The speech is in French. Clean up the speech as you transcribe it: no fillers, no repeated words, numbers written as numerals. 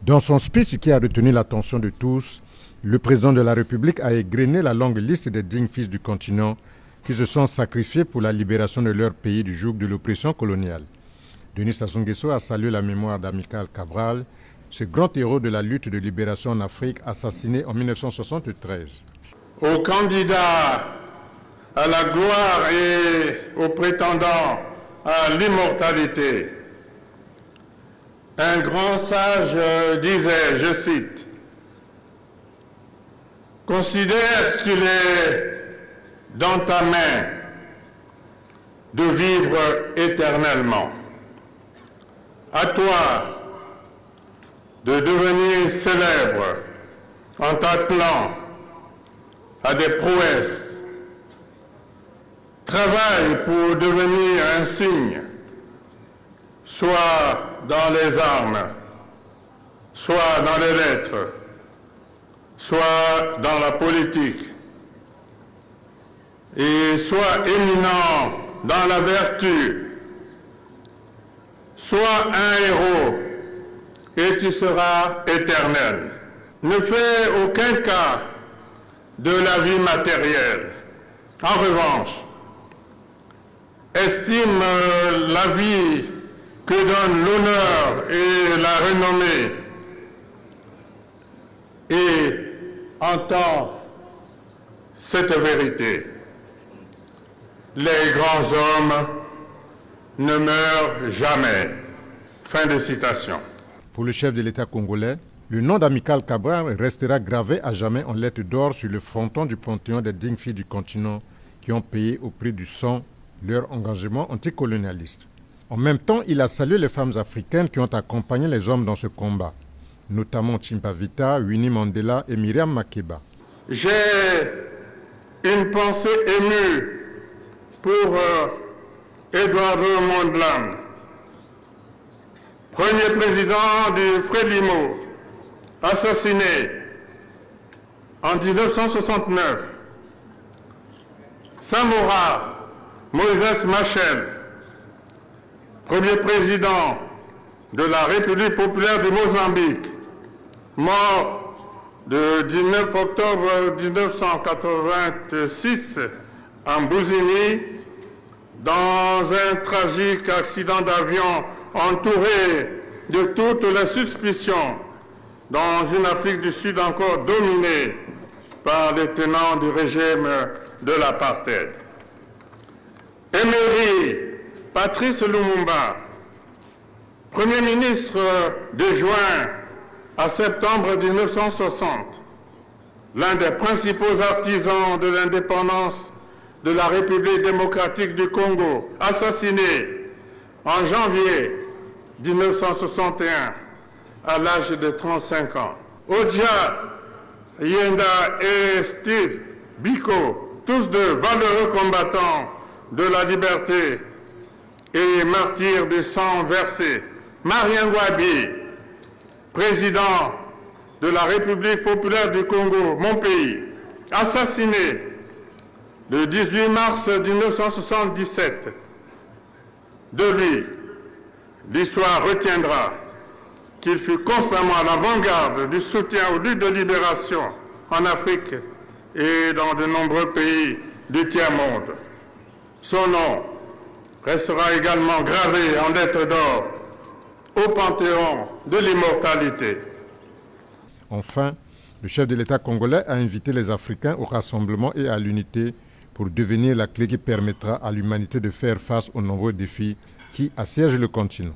Dans son speech qui a retenu l'attention de tous, le président de la République a égrené la longue liste des dignes fils du continent qui se sont sacrifiés pour la libération de leur pays du joug de l'oppression coloniale. Denis Sassou Nguesso a salué la mémoire d'Amilcar Cabral, ce grand héros de la lutte de libération en Afrique assassiné en 1973. Aux candidats à la gloire et aux prétendants à l'immortalité, un grand sage disait, je cite, « Considère qu'il est dans ta main de vivre éternellement. À toi de devenir célèbre en t'attelant à des prouesses. Travaille pour devenir un signe, soit dans les armes, soit dans les lettres, soit dans la politique, et soit éminent dans la vertu, sois un héros et tu seras éternel. Ne fais aucun cas de la vie matérielle. En revanche, estime la vie que donne l'honneur et la renommée et entends cette vérité. Les grands hommes ne meurent jamais. Fin de citation. Pour le chef de l'État congolais, le nom d'Amilcar Cabral restera gravé à jamais en lettres d'or sur le fronton du panthéon des dignes filles du continent qui ont payé au prix du sang leur engagement anticolonialiste. En même temps, il a salué les femmes africaines qui ont accompagné les hommes dans ce combat, notamment Chimpavita, Winnie Mandela et Myriam Makeba. J'ai une pensée émue pour Eduardo Mondlane, premier président du Frélimo, assassiné en 1969. Samora Moïse Machel, premier président de la République populaire du Mozambique, mort le 19 octobre 1986 en Bouzini, dans un tragique accident d'avion entouré de toutes les suspicions, dans une Afrique du Sud encore dominée par les tenants du régime de l'apartheid. Emery Patrice Lumumba, Premier ministre de juin à septembre 1960, l'un des principaux artisans de l'indépendance de la République démocratique du Congo, assassiné en janvier 1961 à l'âge de 35 ans. Odia Yenda et Steve Biko, tous de valeureux combattants de la liberté et martyrs du sang versé. Marien Ngouabi, président de la République populaire du Congo, mon pays, assassiné le 18 mars 1977. De lui, l'histoire retiendra qu'il fut constamment à l'avant-garde du soutien aux luttes de libération en Afrique et dans de nombreux pays du tiers-monde. Son nom restera également gravé en lettres d'or au panthéon de l'immortalité. Enfin, le chef de l'État congolais a invité les Africains au rassemblement et à l'unité pour devenir la clé qui permettra à l'humanité de faire face aux nombreux défis qui assiègent le continent.